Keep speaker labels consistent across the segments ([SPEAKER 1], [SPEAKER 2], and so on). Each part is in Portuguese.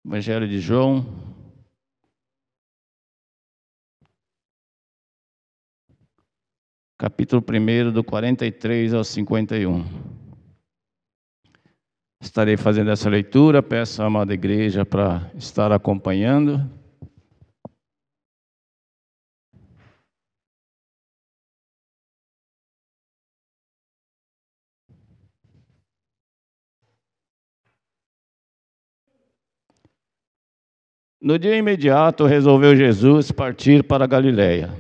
[SPEAKER 1] Evangelho de João, capítulo 1, do 43 ao 51. Estarei fazendo essa leitura, peço à amada igreja para estar acompanhando. No dia imediato, resolveu Jesus partir para a Galiléia.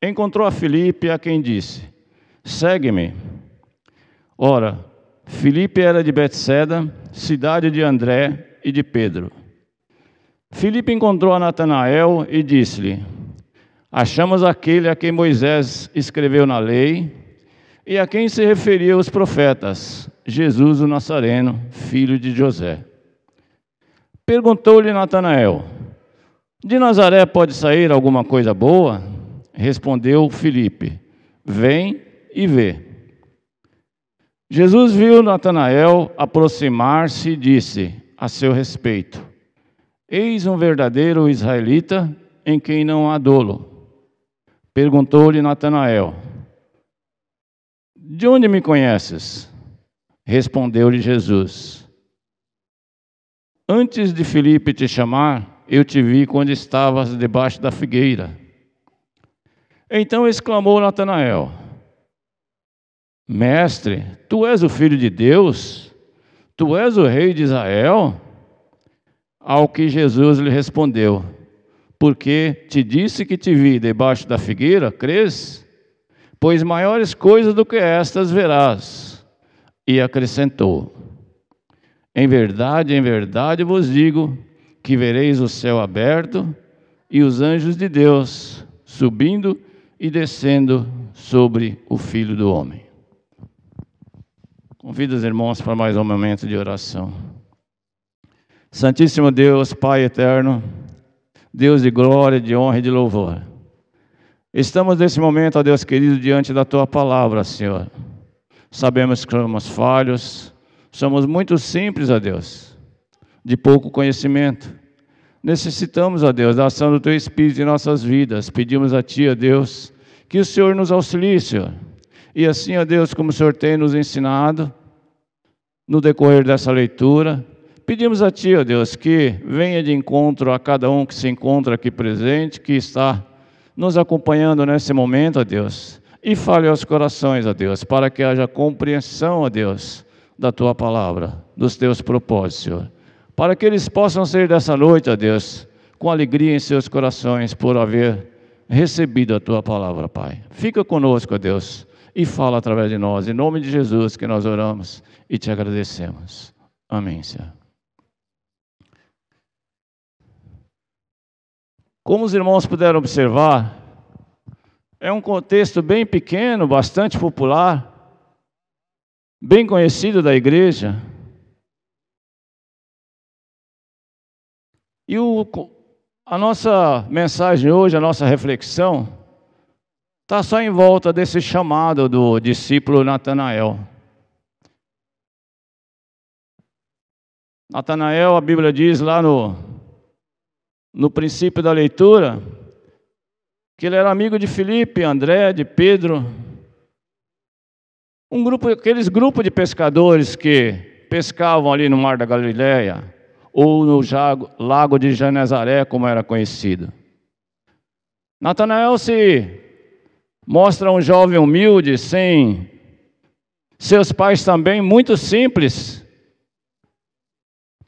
[SPEAKER 1] Encontrou a Filipe, a quem disse: segue-me. Ora, Filipe era de Betseda, cidade de André e de Pedro. Filipe encontrou a Natanael e disse-lhe: achamos aquele a quem Moisés escreveu na lei e a quem se referiam os profetas, Jesus o Nazareno, filho de José. Perguntou-lhe Natanael: de Nazaré pode sair alguma coisa boa? Respondeu Filipe: vem e vê. Jesus viu Natanael aproximar-se e disse a seu respeito: eis um verdadeiro israelita em quem não há dolo. Perguntou-lhe Natanael: de onde me conheces? Respondeu-lhe Jesus: antes de Filipe te chamar, eu te vi quando estavas debaixo da figueira. Então exclamou Natanael: mestre, tu és o Filho de Deus? Tu és o Rei de Israel? Ao que Jesus lhe respondeu: porque te disse que te vi debaixo da figueira, crês? Pois maiores coisas do que estas verás. E acrescentou: em verdade vos digo que vereis o céu aberto e os anjos de Deus subindo e descendo sobre o Filho do Homem. Convido os irmãos para mais um momento de oração. Santíssimo Deus, Pai eterno, Deus de glória, de honra e de louvor, estamos nesse momento, ó Deus querido, diante da Tua palavra, Senhor. Sabemos que somos falhos, somos muito simples, ó Deus, de pouco conhecimento. Necessitamos, ó Deus, da ação do Teu Espírito em nossas vidas. Pedimos a Ti, ó Deus, que o Senhor nos auxilie, Senhor. E assim, ó Deus, como o Senhor tem nos ensinado no decorrer dessa leitura, pedimos a Ti, ó Deus, que venha de encontro a cada um que se encontra aqui presente, que está nos acompanhando nesse momento, ó Deus, e fale aos corações, ó Deus, para que haja compreensão, ó Deus, da Tua palavra, dos Teus propósitos, Senhor, para que eles possam sair dessa noite, ó Deus, com alegria em seus corações por haver recebido a Tua palavra, Pai. Fica conosco, ó Deus, e fala através de nós, em nome de Jesus que nós oramos e Te agradecemos. Amém, Senhor. Como os irmãos puderam observar, é um contexto bem pequeno, bastante popular, bem conhecido da igreja. E a nossa mensagem hoje, a nossa reflexão, está só em volta desse chamado do discípulo Natanael. Natanael, a Bíblia diz lá no princípio da leitura, que ele era amigo de Filipe, André, de Pedro, aqueles grupos de pescadores que pescavam ali no Mar da Galileia, ou no Lago de Genezaré, como era conhecido. Natanael se mostra um jovem humilde, sem seus pais também muito simples,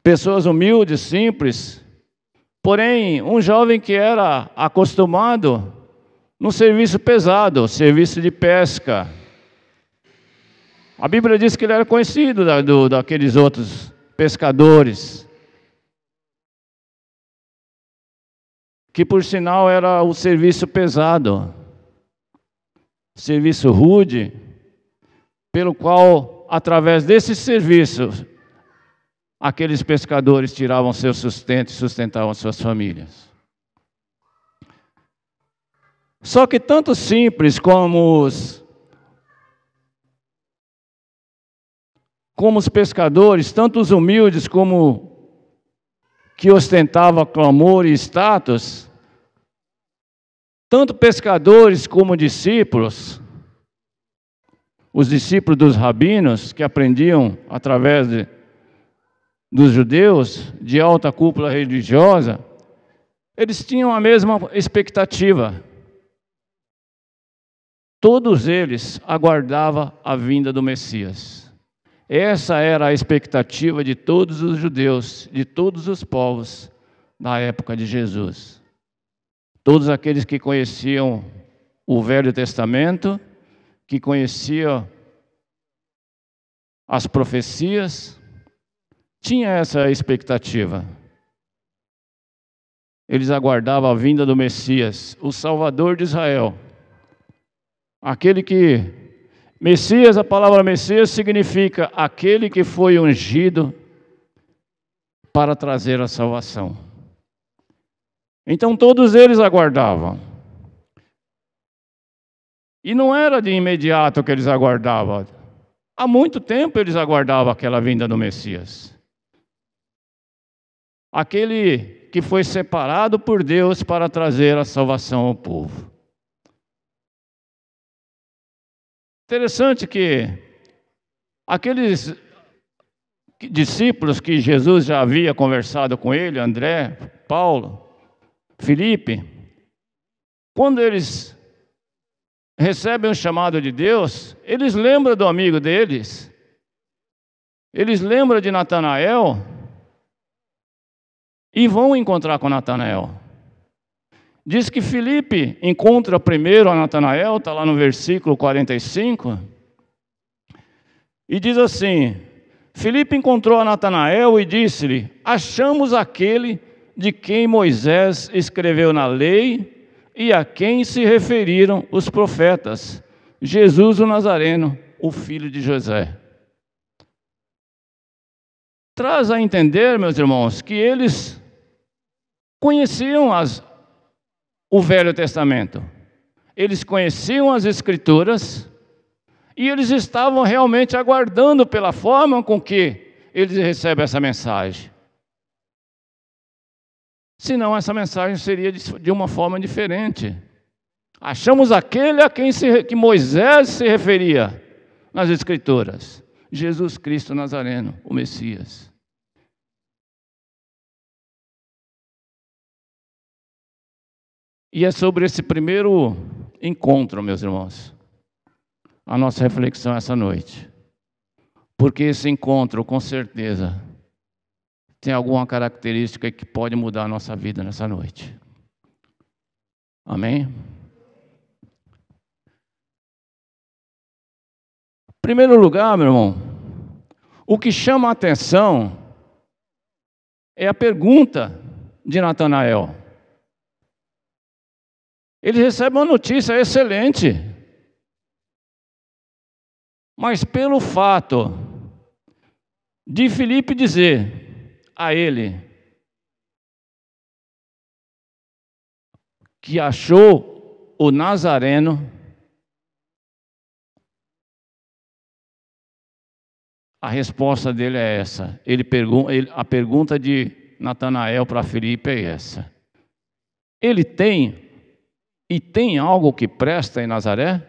[SPEAKER 1] pessoas humildes, simples, porém um jovem que era acostumado num serviço pesado, serviço de pesca. A Bíblia diz que ele era conhecido daqueles outros pescadores, que por sinal era o serviço pesado, serviço rude, pelo qual, através desse serviço, aqueles pescadores tiravam seu sustento e sustentavam suas famílias. Só que tanto simples como os pescadores, tanto os humildes como que ostentava clamor e status, tanto pescadores como discípulos, os discípulos dos rabinos, que aprendiam através dos judeus, de alta cúpula religiosa, eles tinham a mesma expectativa. Todos eles aguardavam a vinda do Messias. Essa era a expectativa de todos os judeus, de todos os povos da época de Jesus. Todos aqueles que conheciam o Velho Testamento, que conheciam as profecias, tinham essa expectativa. Eles aguardavam a vinda do Messias, o Salvador de Israel. Aquele que... Messias, a palavra Messias significa aquele que foi ungido para trazer a salvação. Então todos eles aguardavam. E não era de imediato que eles aguardavam. Há muito tempo eles aguardavam aquela vinda do Messias. Aquele que foi separado por Deus para trazer a salvação ao povo. Interessante que aqueles discípulos que Jesus já havia conversado com ele, André, Paulo, Filipe, quando eles recebem o chamado de Deus, eles lembram do amigo deles, eles lembram de Natanael e vão encontrar com Natanael. Diz que Filipe encontra primeiro a Natanael, está lá no versículo 45, e diz assim: Filipe encontrou a Natanael e disse-lhe: achamos aquele de quem Moisés escreveu na lei e a quem se referiram os profetas, Jesus o Nazareno, o filho de José. Traz a entender, meus irmãos, que eles conheciam o Velho Testamento. Eles conheciam as Escrituras e eles estavam realmente aguardando pela forma com que eles recebem essa mensagem. Senão essa mensagem seria de uma forma diferente. Achamos aquele a quem que Moisés se referia nas Escrituras, Jesus Cristo Nazareno, o Messias. E é sobre esse primeiro encontro, meus irmãos, a nossa reflexão essa noite. Porque esse encontro, com certeza, tem alguma característica que pode mudar a nossa vida nessa noite. Amém? Em primeiro lugar, meu irmão, o que chama a atenção é a pergunta de Natanael. Ele recebe uma notícia excelente, mas pelo fato de Filipe dizer a ele que achou o Nazareno, a resposta dele é essa. A pergunta de Natanael para Filipe é essa: ele tem algo que presta em Nazaré?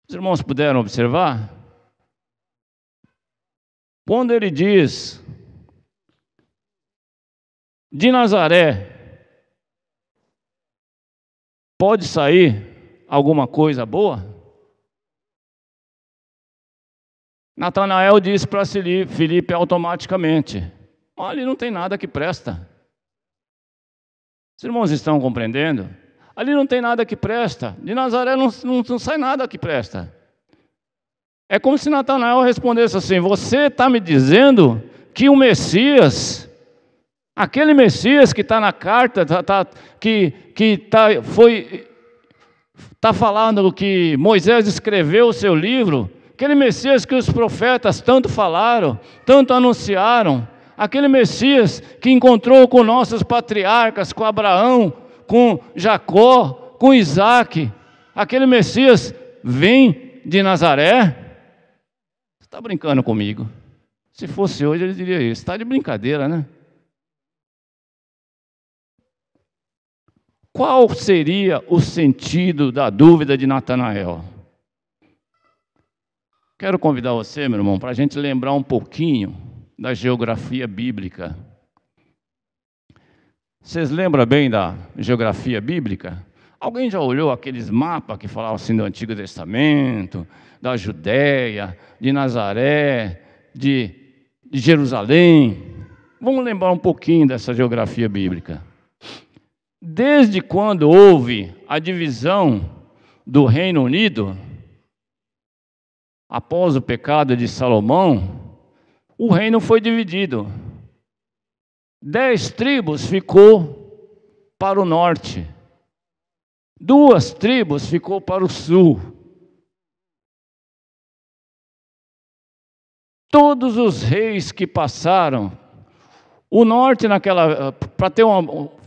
[SPEAKER 1] Os irmãos puderam observar? Quando ele diz de Nazaré pode sair alguma coisa boa? Natanael diz para Filipe automaticamente: olha, não tem nada que presta. Os irmãos estão compreendendo? Ali não tem nada que presta. De Nazaré não sai nada que presta. É como se Natanael respondesse assim: você está me dizendo que o Messias, aquele Messias que está na carta, está falando que Moisés escreveu o seu livro, aquele Messias que os profetas tanto falaram, tanto anunciaram, aquele Messias que encontrou com nossos patriarcas, com Abraão, com Jacó, com Isaac, aquele Messias vem de Nazaré? Você está brincando comigo? Se fosse hoje, ele diria isso. Está de brincadeira, né? Qual seria o sentido da dúvida de Natanael? Quero convidar você, meu irmão, para a gente lembrar um pouquinho da geografia bíblica. Vocês lembram bem da geografia bíblica? Alguém já olhou aqueles mapas que falavam assim do Antigo Testamento, da Judéia, de Nazaré, de Jerusalém? Vamos lembrar um pouquinho dessa geografia bíblica. Desde quando houve a divisão do Reino Unido, após o pecado de Salomão, o reino foi dividido. 10 tribos ficou para o norte, 2 tribos ficou para o sul. Todos os reis que passaram, o norte para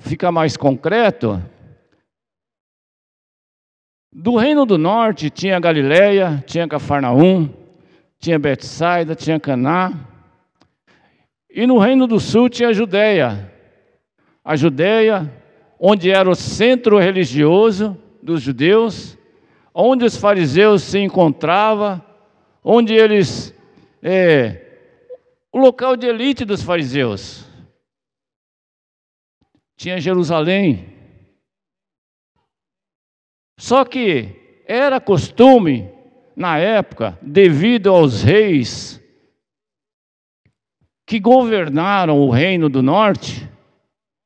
[SPEAKER 1] ficar mais concreto, do reino do norte tinha Galileia, tinha Cafarnaum, tinha Betsaida, tinha Caná. E no reino do sul tinha a Judéia. A Judéia, onde era o centro religioso dos judeus, onde os fariseus se encontravam, onde eles... o local de elite dos fariseus. Tinha Jerusalém. Só que era costume, na época, devido aos reis que governaram o reino do norte,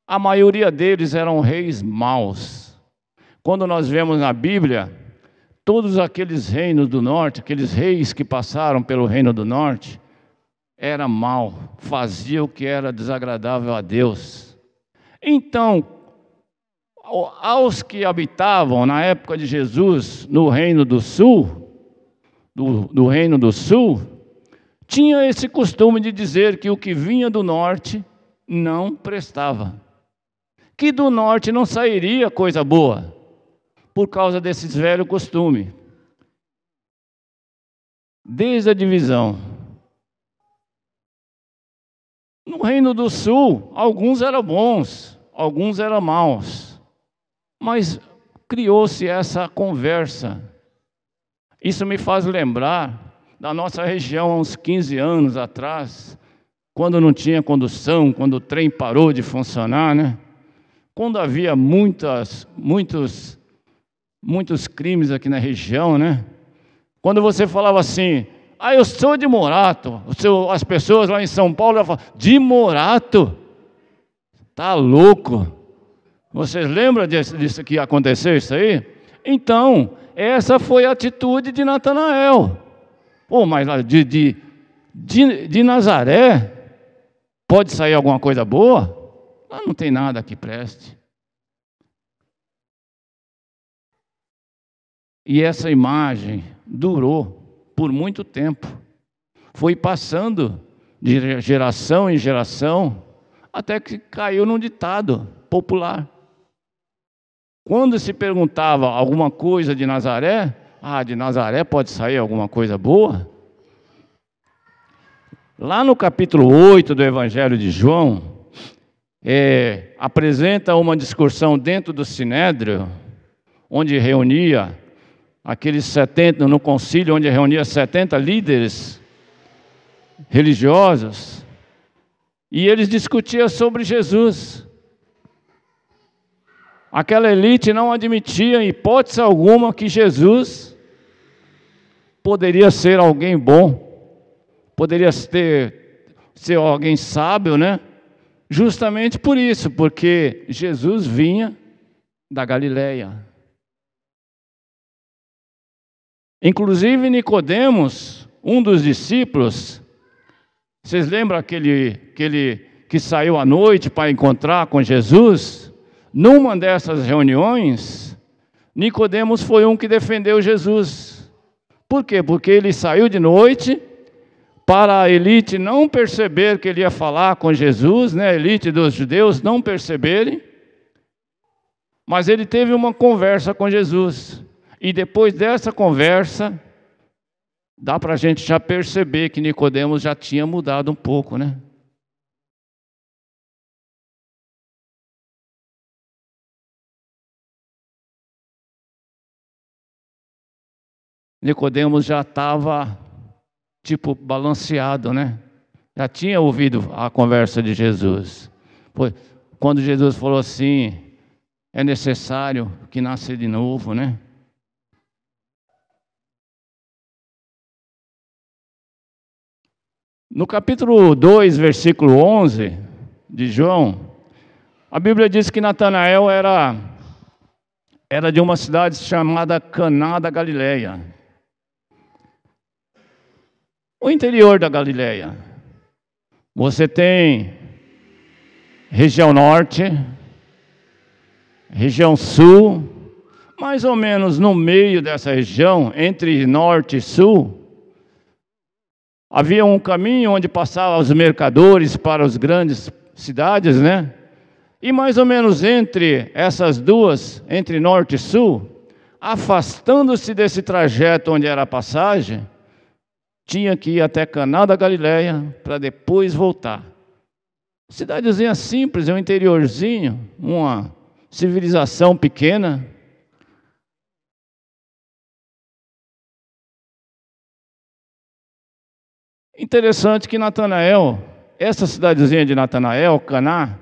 [SPEAKER 1] a maioria deles eram reis maus. Quando nós vemos na Bíblia, todos aqueles reinos do norte, aqueles reis que passaram pelo reino do norte, era mau, fazia o que era desagradável a Deus. Então, aos que habitavam na época de Jesus no reino do sul, do reino do sul, tinha esse costume de dizer que o que vinha do norte não prestava, que do norte não sairia coisa boa, por causa desses velhos costumes. Desde a divisão. No reino do sul, alguns eram bons, alguns eram maus, mas criou-se essa conversa. Isso me faz lembrar da nossa região há uns 15 anos atrás, quando não tinha condução, quando o trem parou de funcionar, né? Quando havia muitos crimes aqui na região, né? Quando você falava assim, eu sou de Morato, as pessoas lá em São Paulo falam, de Morato? Tá louco? Vocês lembram disso que aconteceu, isso aí? Então, essa foi a atitude de Natanael. Mas de Nazaré, pode sair alguma coisa boa? Não tem nada que preste. E essa imagem durou por muito tempo. Foi passando de geração em geração, até que caiu num ditado popular. Quando se perguntava alguma coisa de Nazaré, de Nazaré pode sair alguma coisa boa? Lá no capítulo 8 do Evangelho de João, apresenta uma discussão dentro do Sinédrio, onde reunia aqueles 70, no concílio, onde reunia 70 líderes religiosos, e eles discutiam sobre Jesus. Aquela elite não admitia, em hipótese alguma, que Jesus poderia ser alguém bom, poderia ser alguém sábio, né? Justamente por isso, porque Jesus vinha da Galileia. Inclusive Nicodemos, um dos discípulos, vocês lembram aquele que saiu à noite para encontrar com Jesus? Numa dessas reuniões, Nicodemos foi um que defendeu Jesus. Por quê? Porque ele saiu de noite para a elite não perceber que ele ia falar com Jesus, né? A elite dos judeus não perceberem, mas ele teve uma conversa com Jesus. E depois dessa conversa, dá para a gente já perceber que Nicodemos já tinha mudado um pouco, né? Nicodemos já estava, tipo, balanceado, né? Já tinha ouvido a conversa de Jesus. Foi quando Jesus falou assim, é necessário que nasça de novo, né? No capítulo 2, versículo 11 de João, a Bíblia diz que Natanael era de uma cidade chamada Caná da Galileia. O interior da Galileia. Você tem região norte, região sul, mais ou menos no meio dessa região, entre norte e sul, havia um caminho onde passavam os mercadores para as grandes cidades, né? E mais ou menos entre essas duas, entre norte e sul, afastando-se desse trajeto onde era a passagem, tinha que ir até Caná da Galileia para depois voltar. Cidadezinha simples, um interiorzinho, uma civilização pequena. Interessante que Natanael, essa cidadezinha de Natanael, Caná,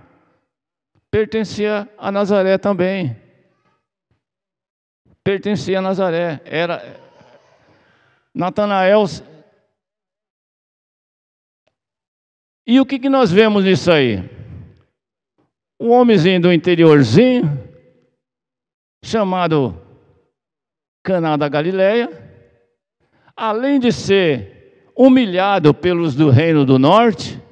[SPEAKER 1] pertencia a Nazaré também. Pertencia a Nazaré. Era Natanael. E o que nós vemos nisso aí? Um homenzinho do interiorzinho, chamado Caná da Galileia, além de ser humilhado pelos do reino do norte,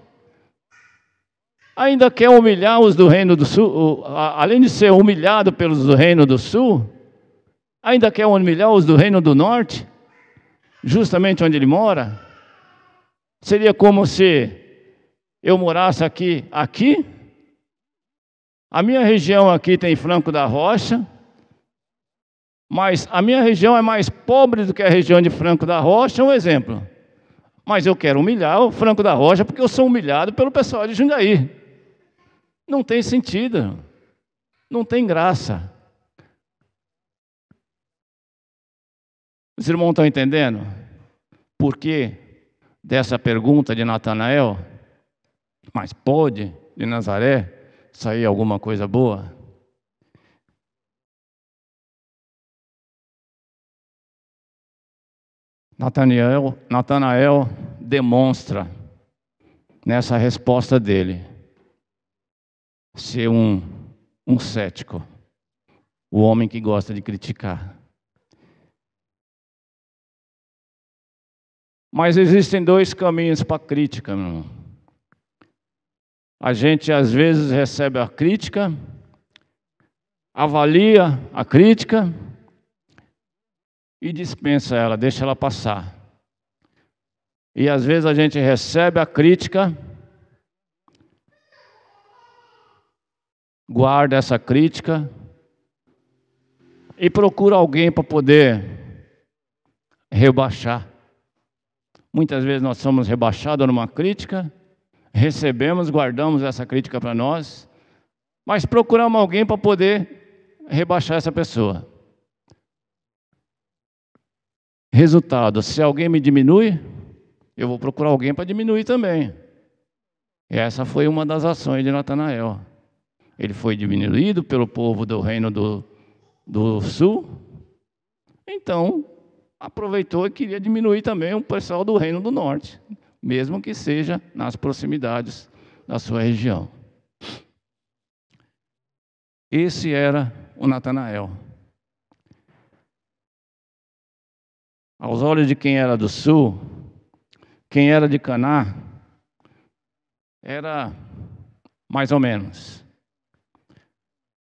[SPEAKER 1] ainda quer humilhar os do reino do sul, além de ser humilhado pelos do reino do sul, ainda quer humilhar os do reino do norte, justamente onde ele mora. Seria como se eu morasse aqui. A minha região aqui tem Franco da Rocha, mas a minha região é mais pobre do que a região de Franco da Rocha, um exemplo. Mas eu quero humilhar o Franco da Rocha porque eu sou humilhado pelo pessoal de Jundiaí. Não tem sentido, não tem graça. Os irmãos estão entendendo? Por que dessa pergunta de Natanael? Mas pode de Nazaré sair alguma coisa boa? Natanael demonstra nessa resposta dele ser um cético, o homem que gosta de criticar. Mas existem dois caminhos para a crítica, meu irmão. A gente às vezes recebe a crítica, avalia a crítica e dispensa ela, deixa ela passar. E às vezes a gente recebe a crítica, guarda essa crítica e procura alguém para poder rebaixar. Muitas vezes nós somos rebaixados numa crítica, recebemos, guardamos essa crítica para nós, mas procuramos alguém para poder rebaixar essa pessoa. Resultado, se alguém me diminui, eu vou procurar alguém para diminuir também. E essa foi uma das ações de Natanael. Ele foi diminuído pelo povo do reino do sul, então aproveitou e queria diminuir também o pessoal do reino do norte, mesmo que seja nas proximidades da sua região. Esse era o Natanael. Aos olhos de quem era do sul, quem era de Caná, era mais ou menos.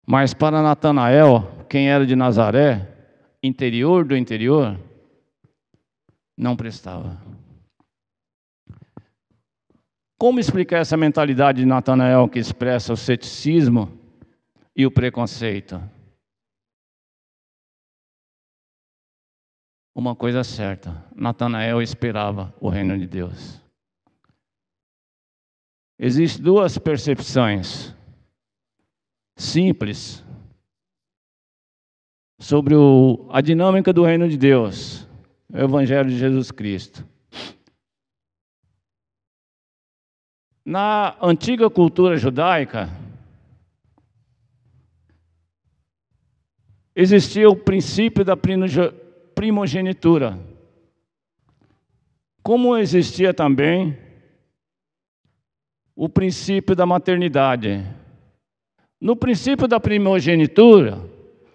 [SPEAKER 1] Mas para Natanael, quem era de Nazaré, interior do interior, não prestava. Como explicar essa mentalidade de Natanael que expressa o ceticismo e o preconceito? Uma coisa certa, Natanael esperava o reino de Deus. Existem duas percepções simples sobre a dinâmica do reino de Deus. o Evangelho de Jesus Cristo. Na antiga cultura judaica, existia o princípio da primogenitura, como existia também o princípio da maternidade. No princípio da primogenitura,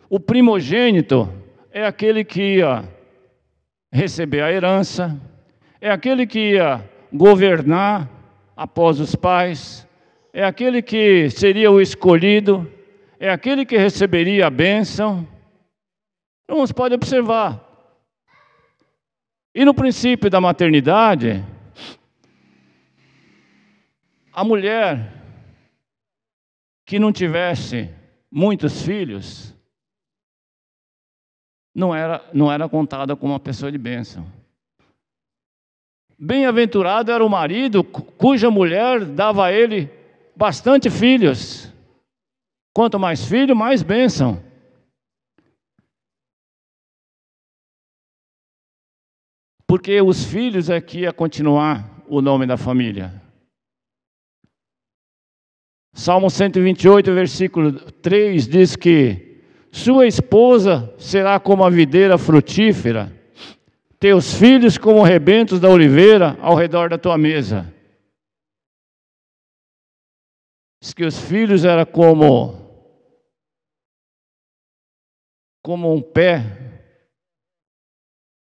[SPEAKER 1] o primogênito é aquele que ia receber a herança, é aquele que ia governar após os pais, é aquele que seria o escolhido, é aquele que receberia a bênção. Irmãos, pode observar. E no princípio da maternidade, a mulher que não tivesse muitos filhos não era contada como uma pessoa de bênção. Bem-aventurado era o marido cuja mulher dava a ele bastante filhos. Quanto mais filho, mais bênção. Porque os filhos é que ia continuar o nome da família. Salmo 128, versículo 3 diz que sua esposa será como a videira frutífera, teus filhos como rebentos da oliveira ao redor da tua mesa. Diz que os filhos eram como um pé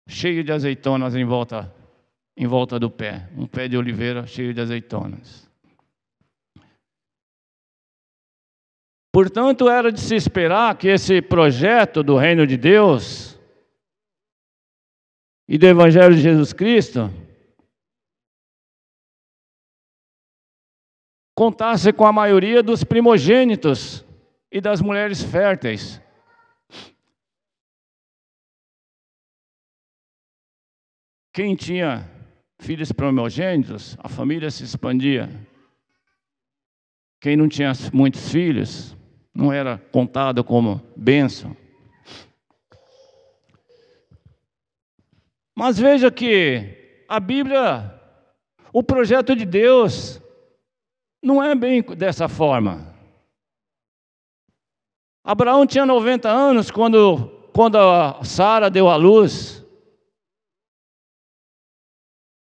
[SPEAKER 1] cheio de azeitonas em volta do pé, um pé de oliveira cheio de azeitonas. Portanto, era de se esperar que esse projeto do reino de Deus e do Evangelho de Jesus Cristo contasse com a maioria dos primogênitos e das mulheres férteis. Quem tinha filhos primogênitos, a família se expandia. Quem não tinha muitos filhos, não era contado como bênção. Mas veja que a Bíblia, o projeto de Deus, não é bem dessa forma. Abraão tinha 90 anos quando a Sara deu à luz.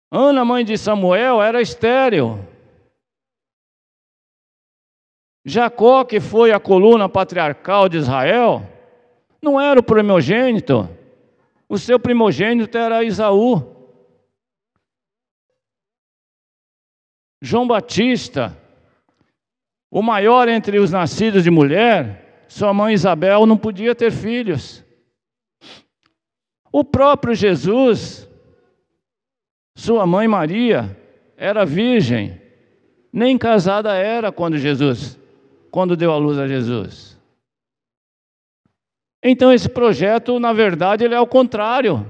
[SPEAKER 1] Ana, mãe de Samuel, era estéril. Jacó, que foi a coluna patriarcal de Israel, não era o primogênito. O seu primogênito era Esaú. João Batista, o maior entre os nascidos de mulher, sua mãe Isabel não podia ter filhos. O próprio Jesus, sua mãe Maria, era virgem, nem casada era quando deu à luz a Jesus. Então esse projeto, na verdade, ele é o contrário.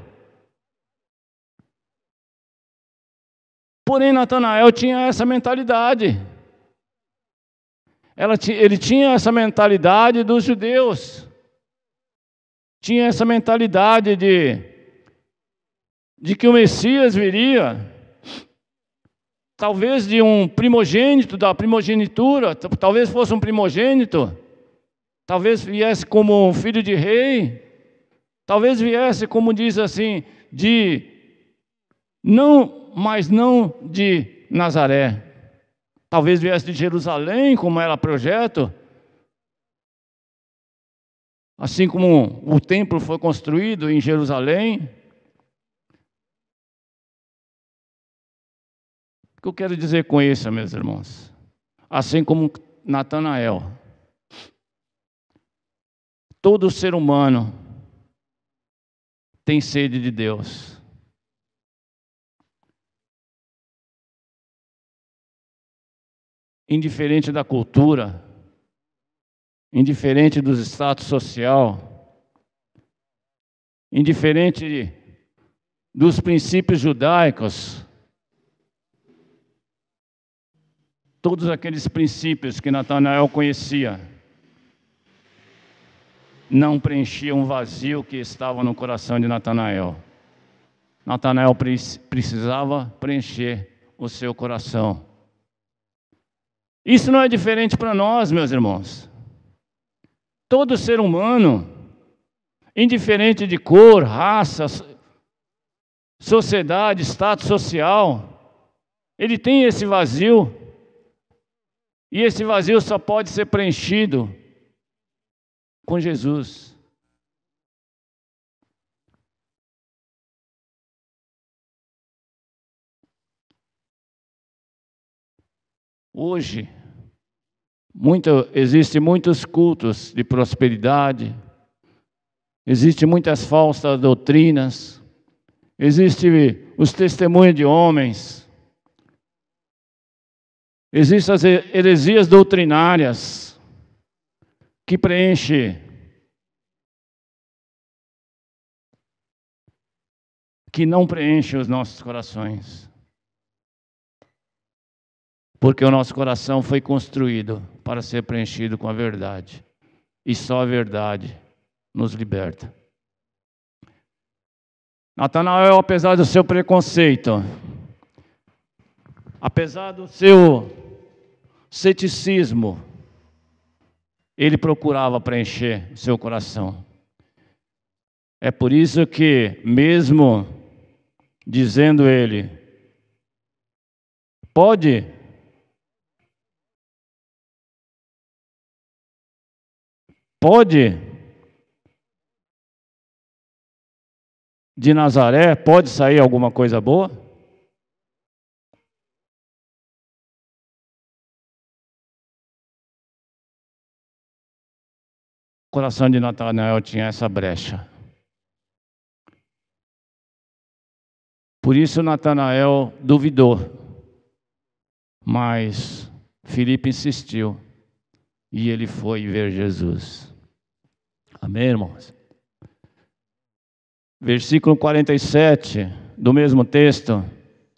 [SPEAKER 1] Porém, Natanael tinha essa mentalidade. Ele tinha essa mentalidade dos judeus. Tinha essa mentalidade de que o Messias viria, talvez de um primogênito, da primogenitura, talvez fosse um primogênito, talvez viesse como um filho de rei, talvez viesse, como diz assim, mas não de Nazaré. Talvez viesse de Jerusalém, como era projeto. Assim como o templo foi construído em Jerusalém. O que eu quero dizer com isso, meus irmãos? Assim como Natanael, todo ser humano tem sede de Deus. Indiferente da cultura, indiferente do status social, indiferente dos princípios judaicos, todos aqueles princípios que Natanael conhecia não preenchiam um vazio que estava no coração de Natanael. Natanael precisava preencher o seu coração. Isso não é diferente para nós, meus irmãos. Todo ser humano, indiferente de cor, raça, sociedade, status social, ele tem esse vazio. E esse vazio só pode ser preenchido com Jesus. Hoje, existem muitos cultos de prosperidade, existem muitas falsas doutrinas, existem os testemunhos de homens, existem as heresias doutrinárias que preenchem, que não preenchem os nossos corações. Porque o nosso coração foi construído para ser preenchido com a verdade. E só a verdade nos liberta. Natanael, apesar do seu preconceito, apesar do seu ceticismo, ele procurava preencher seu coração. É por isso que, mesmo dizendo ele, pode de Nazaré, pode sair alguma coisa boa? O coração de Natanael tinha essa brecha. Por isso Natanael duvidou. Mas Filipe insistiu. E ele foi ver Jesus. Amém, irmãos? Versículo 47 do mesmo texto,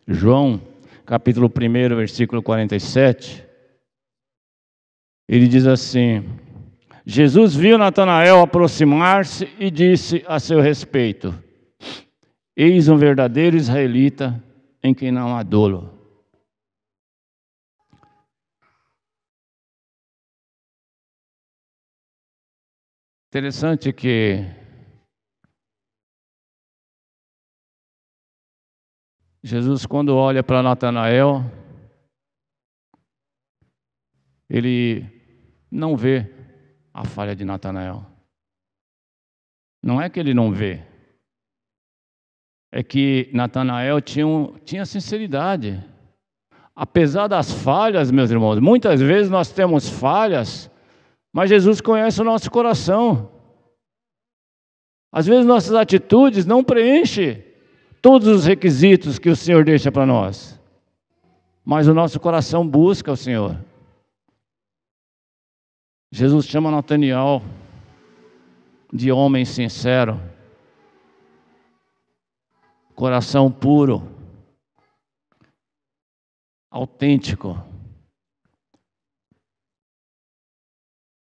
[SPEAKER 1] João, capítulo 1, versículo 47. Ele diz assim: Jesus viu Natanael aproximar-se e disse a seu respeito: eis um verdadeiro israelita em quem não há dolo. Interessante que Jesus, quando olha para Natanael, ele não vê a falha de Natanael. Não é que ele não vê, é que Natanael tinha sinceridade. Apesar das falhas, meus irmãos, muitas vezes nós temos falhas, mas Jesus conhece o nosso coração. Às vezes nossas atitudes não preenchem todos os requisitos que o Senhor deixa para nós, mas o nosso coração busca o Senhor. Jesus chama Natanael de homem sincero, coração puro, autêntico.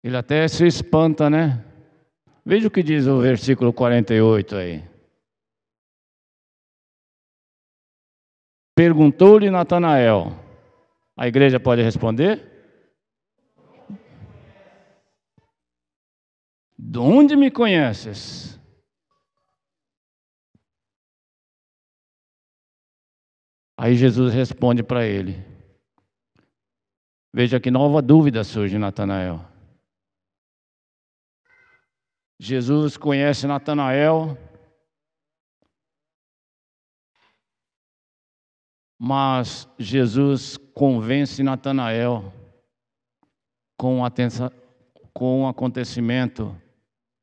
[SPEAKER 1] Ele até se espanta, né? Veja o que diz o versículo 48 aí. Perguntou-lhe Natanael. A igreja pode responder? De onde me conheces? Aí Jesus responde para ele. Veja que nova dúvida surge em Natanael. Jesus conhece Natanael, mas Jesus convence Natanael com um acontecimento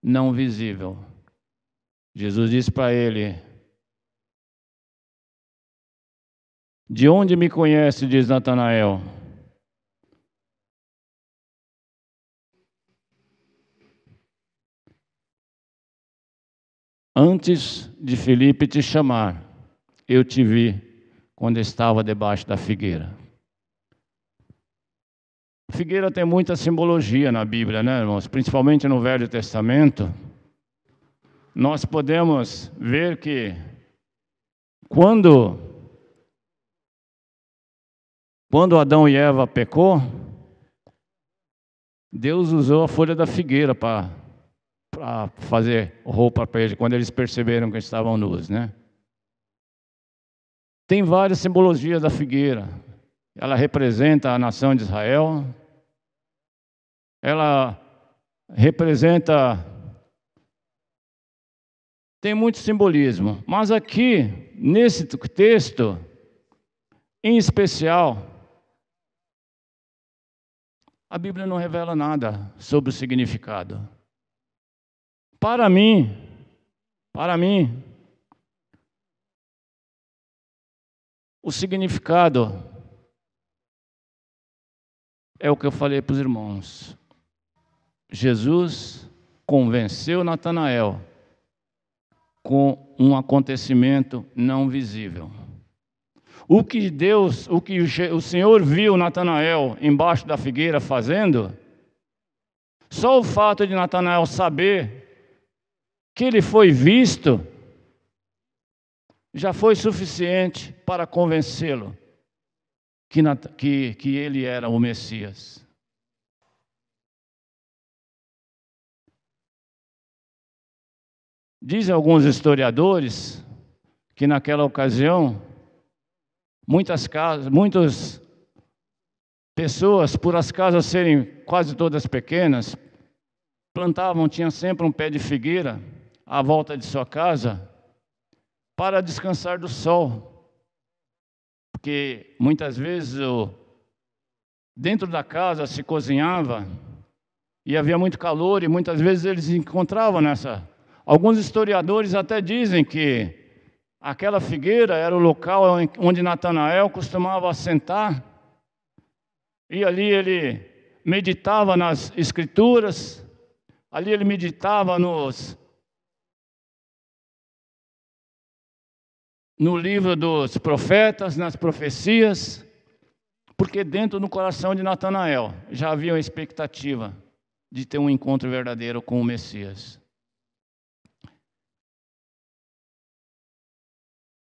[SPEAKER 1] não visível. Jesus diz para ele: de onde me conhece, diz Natanael. Antes de Filipe te chamar, eu te vi quando estava debaixo da figueira. A figueira tem muita simbologia na Bíblia, né, irmãos? Principalmente no Velho Testamento. Nós podemos ver que Quando Adão e Eva pecou, Deus usou a folha da figueira para fazer roupa para eles, quando eles perceberam que estavam nus, né? Tem várias simbologias da figueira. Ela representa a nação de Israel. Ela representa... Tem muito simbolismo. Mas aqui, nesse texto, em especial, a Bíblia não revela nada sobre o significado. Para mim, o significado é o que eu falei para os irmãos. Jesus convenceu Natanael com um acontecimento não visível. O que o Senhor viu Natanael embaixo da figueira fazendo, só o fato de Natanael saber que ele foi visto, já foi suficiente para convencê-lo que ele era o Messias. Dizem alguns historiadores que naquela ocasião, muitas pessoas, por as casas serem quase todas pequenas, tinham sempre um pé de figueira à volta de sua casa para descansar do sol. Porque muitas vezes dentro da casa se cozinhava e havia muito calor, e muitas vezes eles se encontravam nessa. Alguns historiadores até dizem que aquela figueira era o local onde Natanael costumava sentar, e ali ele meditava nas Escrituras, ali ele meditava no livro dos profetas, nas profecias, porque dentro do coração de Natanael já havia uma expectativa de ter um encontro verdadeiro com o Messias.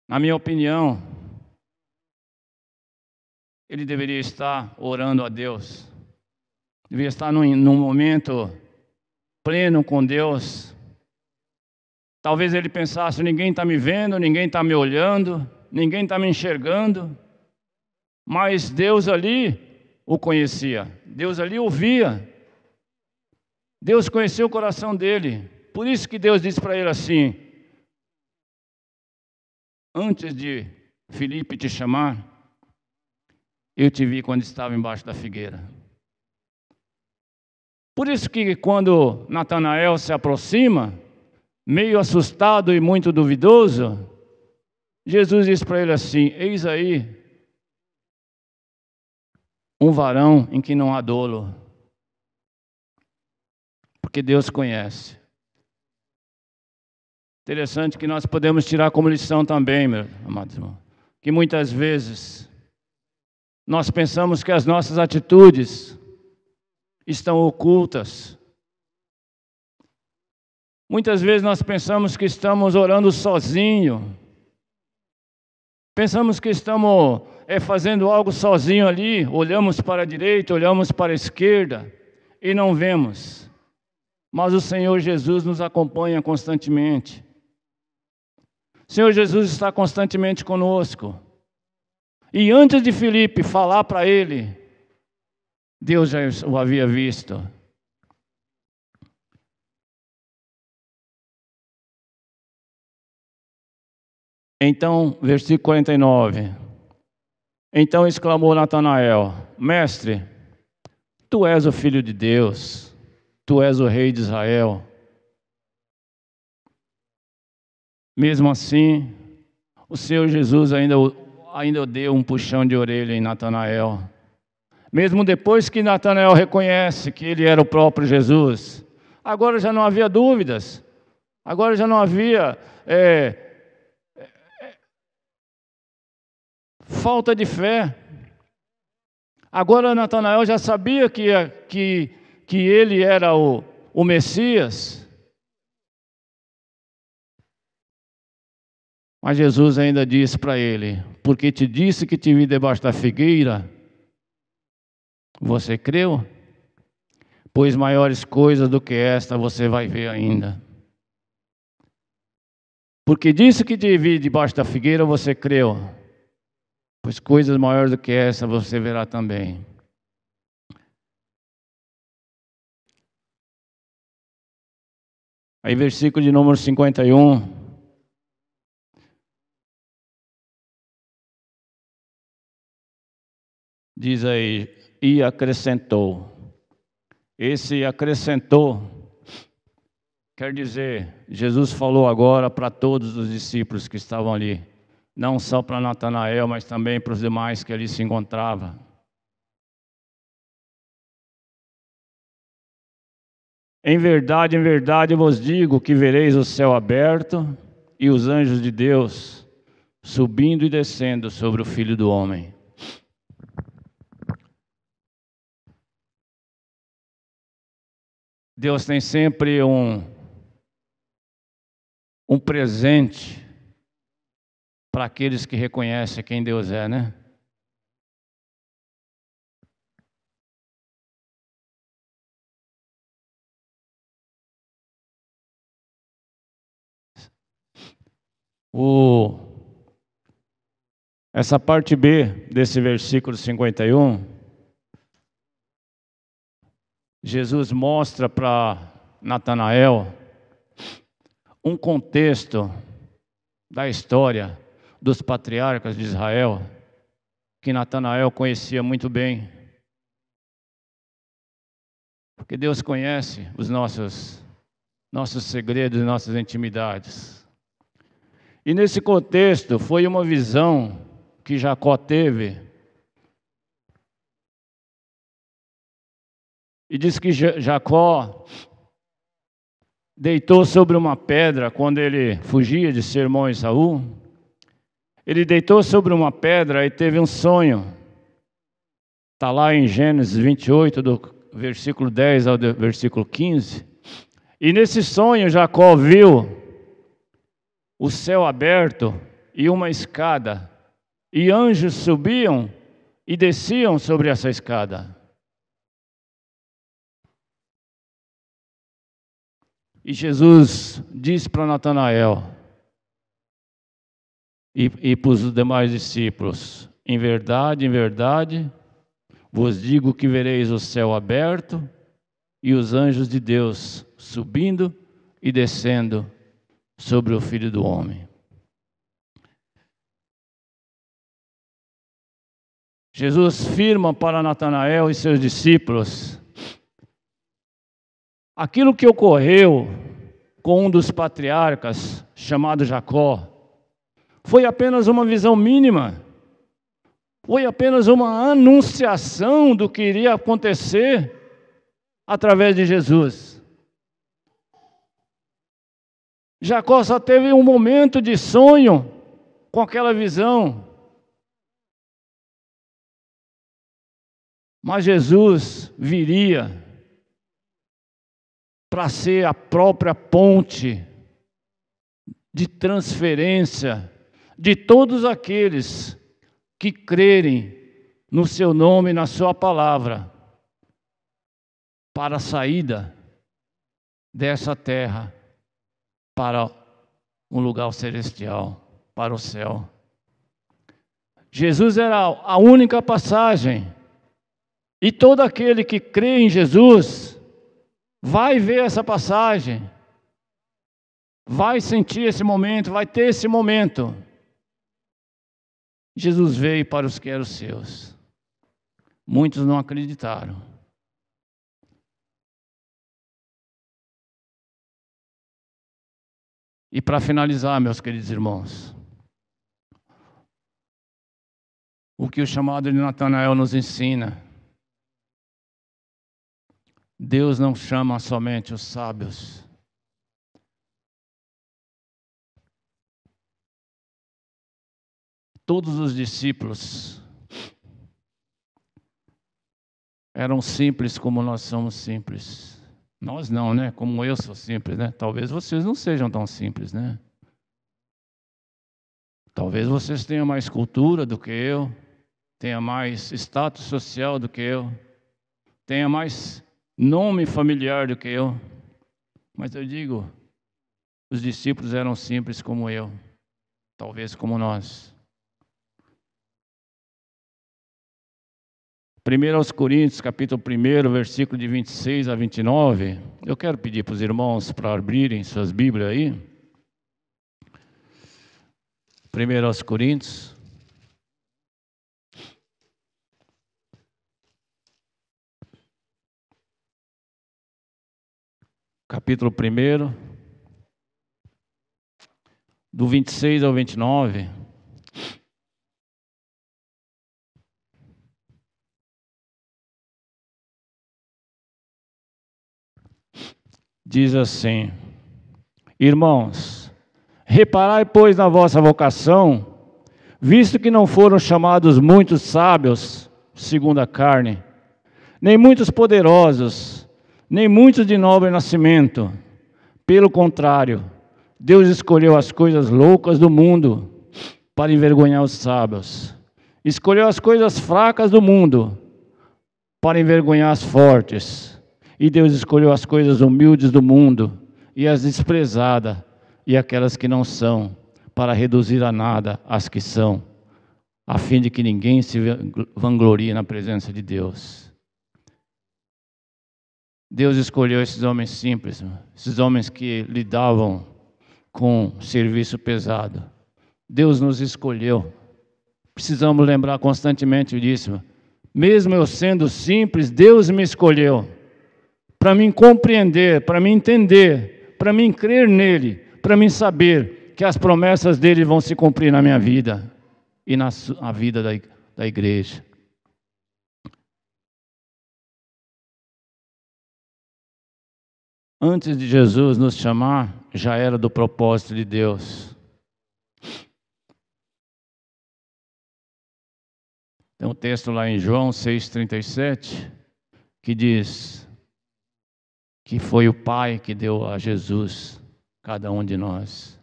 [SPEAKER 1] Na minha opinião, ele deveria estar orando a Deus, deveria estar num momento pleno com Deus. Talvez ele pensasse: ninguém está me vendo, ninguém está me olhando, ninguém está me enxergando, mas Deus ali o conhecia, Deus ali o via, Deus conheceu o coração dele. Por isso que Deus disse para ele assim: antes de Filipe te chamar, eu te vi quando estava embaixo da figueira. Por isso que quando Natanael se aproxima, meio assustado e muito duvidoso, Jesus diz para ele assim: eis aí um varão em que não há dolo. Porque Deus conhece. Interessante que nós podemos tirar como lição também, meu amado irmão, que muitas vezes nós pensamos que as nossas atitudes estão ocultas. Muitas vezes nós pensamos que estamos orando sozinho. Pensamos que estamos fazendo algo sozinho ali, olhamos para a direita, olhamos para a esquerda e não vemos. Mas o Senhor Jesus nos acompanha constantemente. O Senhor Jesus está constantemente conosco. E antes de Filipe falar para ele, Deus já o havia visto. Então, versículo 49. Então exclamou Natanael: Mestre, tu és o Filho de Deus, tu és o Rei de Israel. Mesmo assim, o Senhor Jesus ainda deu um puxão de orelha em Natanael. Mesmo depois que Natanael reconhece que ele era o próprio Jesus, agora já não havia dúvidas, agora já não havia falta de fé. Agora Natanael já sabia que ele era o Messias. Mas Jesus ainda disse para ele: porque te disse que te vi debaixo da figueira, você creu? Pois maiores coisas do que esta você vai ver ainda. Porque disse que te vi debaixo da figueira, você creu? Pois coisas maiores do que essa você verá também. Aí versículo de número 51. Diz aí, e acrescentou. Esse acrescentou quer dizer, Jesus falou agora para todos os discípulos que estavam ali. Não só para Natanael, mas também para os demais que ali se encontravam. Em verdade vos digo que vereis o céu aberto e os anjos de Deus subindo e descendo sobre o Filho do Homem. Deus tem sempre um presente para aqueles que reconhecem quem Deus é, né? Essa parte B desse versículo 51, Jesus mostra para Natanael um contexto da história dos patriarcas de Israel, que Natanael conhecia muito bem. Porque Deus conhece os nossos segredos e nossas intimidades. E nesse contexto foi uma visão que Jacó teve. E diz que Jacó deitou sobre uma pedra quando ele fugia de seu irmão Esaú. Ele deitou sobre uma pedra e teve um sonho. Está lá em Gênesis 28, do versículo 10 ao versículo 15. E nesse sonho Jacó viu o céu aberto e uma escada, e anjos subiam e desciam sobre essa escada. E Jesus disse para Natanael e para os demais discípulos: em verdade, vos digo que vereis o céu aberto e os anjos de Deus subindo e descendo sobre o Filho do Homem. Jesus firma para Natanael e seus discípulos aquilo que ocorreu com um dos patriarcas, chamado Jacó, foi apenas uma visão mínima, foi apenas uma anunciação do que iria acontecer através de Jesus. Jacó só teve um momento de sonho com aquela visão. Mas Jesus viria para ser a própria ponte de transferência de todos aqueles que crerem no seu nome e na sua palavra, para a saída dessa terra para um lugar celestial, para o céu. Jesus era a única passagem, e todo aquele que crê em Jesus vai ver essa passagem, vai sentir esse momento, vai ter esse momento. Jesus veio para os que eram seus. Muitos não acreditaram. E para finalizar, meus queridos irmãos, o que o chamado de Natanael nos ensina: Deus não chama somente os sábios. Todos os discípulos eram simples como nós somos simples. Nós não, né? Como eu sou simples, né? Talvez vocês não sejam tão simples, né? Talvez vocês tenham mais cultura do que eu, tenha mais status social do que eu, tenha mais nome familiar do que eu. Mas eu digo, os discípulos eram simples como eu, talvez como nós. 1 Coríntios, capítulo 1, versículo de 26 a 29. Eu quero pedir para os irmãos para abrirem suas Bíblias aí. 1 Coríntios. Capítulo 1, do 26 ao 29. Diz assim: irmãos, reparai, pois, na vossa vocação, visto que não foram chamados muitos sábios, segundo a carne, nem muitos poderosos, nem muitos de nobre nascimento. Pelo contrário, Deus escolheu as coisas loucas do mundo para envergonhar os sábios. Escolheu as coisas fracas do mundo para envergonhar as fortes. E Deus escolheu as coisas humildes do mundo e as desprezadas e aquelas que não são, para reduzir a nada as que são, a fim de que ninguém se vanglorie na presença de Deus. Deus escolheu esses homens simples, esses homens que lidavam com serviço pesado. Deus nos escolheu. Precisamos lembrar constantemente disso. Mesmo eu sendo simples, Deus me escolheu para me compreender, para me entender, para me crer nele, para me saber que as promessas dele vão se cumprir na minha vida e na vida da igreja. Antes de Jesus nos chamar, já era do propósito de Deus. Tem um texto lá em João 6,37, que diz que foi o Pai que deu a Jesus, cada um de nós.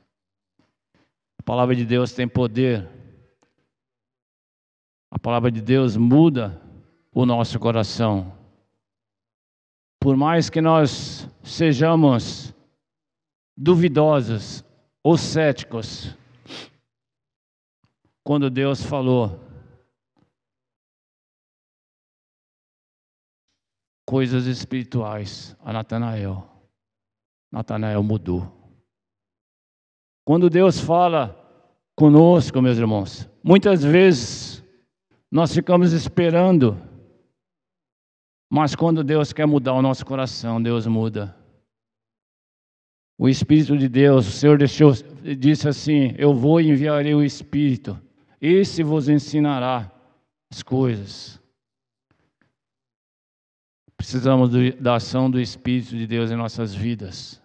[SPEAKER 1] A palavra de Deus tem poder. A palavra de Deus muda o nosso coração. Por mais que nós sejamos duvidosos ou céticos, quando Deus falou coisas espirituais a Natanael, Natanael mudou. Quando Deus fala conosco, meus irmãos, muitas vezes nós ficamos esperando, mas quando Deus quer mudar o nosso coração, Deus muda. O Espírito de Deus, o Senhor disse assim: eu vou e enviarei o Espírito, esse vos ensinará as coisas. Precisamos da ação do Espírito de Deus em nossas vidas,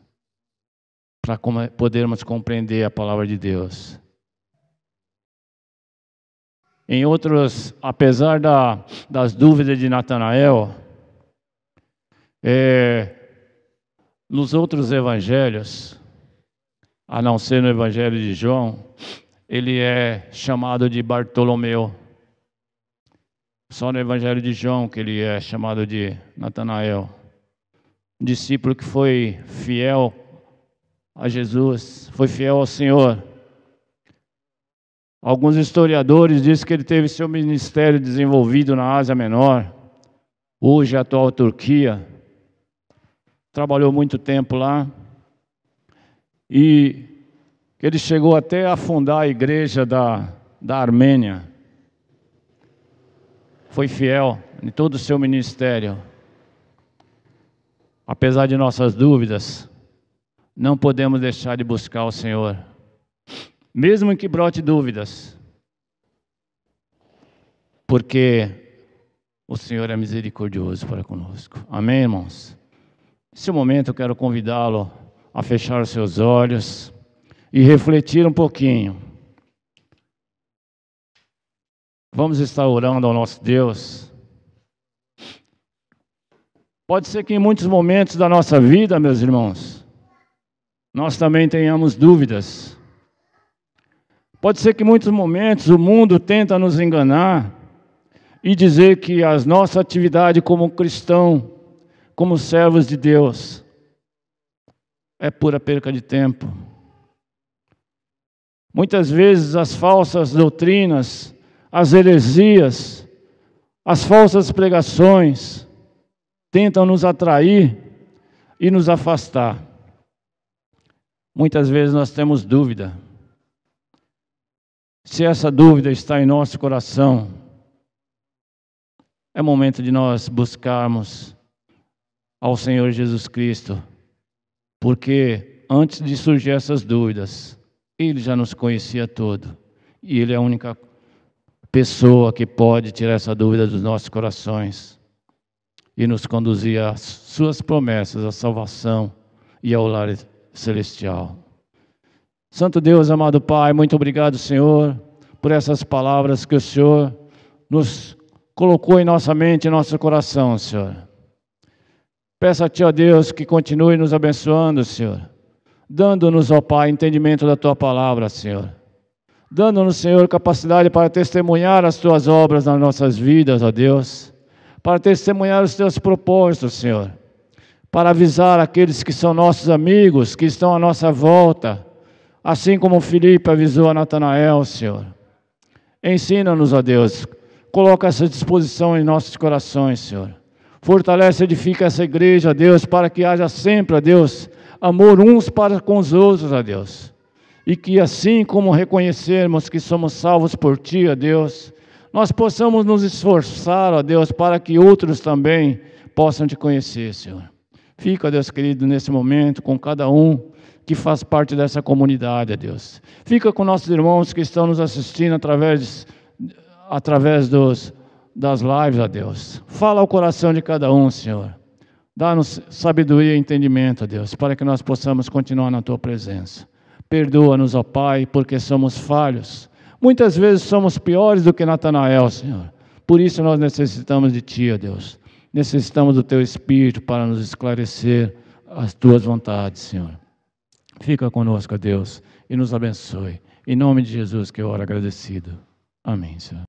[SPEAKER 1] para podermos compreender a palavra de Deus. Em outros, apesar das dúvidas de Natanael, nos outros evangelhos, a não ser no evangelho de João, ele é chamado de Bartolomeu. Só no evangelho de João que ele é chamado de Natanael. Um discípulo que foi fiel a Jesus, foi fiel ao Senhor. Alguns historiadores dizem que ele teve seu ministério desenvolvido na Ásia Menor, hoje a atual Turquia. Trabalhou muito tempo lá. E ele chegou até a fundar a igreja da Armênia. Foi fiel em todo o seu ministério. Apesar de nossas dúvidas, não podemos deixar de buscar o Senhor. Mesmo que brote dúvidas. Porque o Senhor é misericordioso para conosco. Amém, irmãos? Nesse momento eu quero convidá-lo a fechar os seus olhos e refletir um pouquinho. Vamos estar orando ao nosso Deus. Pode ser que em muitos momentos da nossa vida, meus irmãos, nós também tenhamos dúvidas. Pode ser que em muitos momentos o mundo tenta nos enganar e dizer que a nossa atividade como cristão, como servos de Deus, é pura perca de tempo. Muitas vezes as falsas doutrinas, as heresias, as falsas pregações tentam nos atrair e nos afastar. Muitas vezes nós temos dúvida. Se essa dúvida está em nosso coração, é momento de nós buscarmos ao Senhor Jesus Cristo, porque antes de surgir essas dúvidas, Ele já nos conhecia todo, e Ele é a única pessoa que pode tirar essa dúvida dos nossos corações e nos conduzir às suas promessas, à salvação e ao lar celestial. Santo Deus, amado Pai, muito obrigado, Senhor, por essas palavras que o Senhor nos colocou em nossa mente, em nosso coração, Senhor. Peço a Ti, ó Deus, que continue nos abençoando, Senhor, dando-nos, ó Pai, entendimento da Tua palavra, Senhor. Dando-nos, Senhor, capacidade para testemunhar as Tuas obras nas nossas vidas, ó Deus, para testemunhar os Teus propósitos, Senhor, para avisar aqueles que são nossos amigos, que estão à nossa volta, assim como Filipe avisou a Natanael, Senhor. Ensina-nos, ó Deus, coloca essa disposição em nossos corações, Senhor. Fortalece e edifica essa igreja, ó Deus, para que haja sempre, ó Deus, amor uns para com os outros, ó Deus. E que assim como reconhecermos que somos salvos por Ti, ó Deus, nós possamos nos esforçar, ó Deus, para que outros também possam Te conhecer, Senhor. Fica, ó Deus querido, nesse momento com cada um que faz parte dessa comunidade, ó Deus. Fica com nossos irmãos que estão nos assistindo através das lives, ó Deus. Fala ao coração de cada um, Senhor. Dá-nos sabedoria e entendimento, ó Deus, para que nós possamos continuar na Tua presença. Perdoa-nos, ó Pai, porque somos falhos. Muitas vezes somos piores do que Natanael, Senhor. Por isso nós necessitamos de Ti, ó Deus. Necessitamos do Teu Espírito para nos esclarecer as Tuas vontades, Senhor. Fica conosco, ó Deus, e nos abençoe. Em nome de Jesus que eu oro agradecido. Amém, Senhor.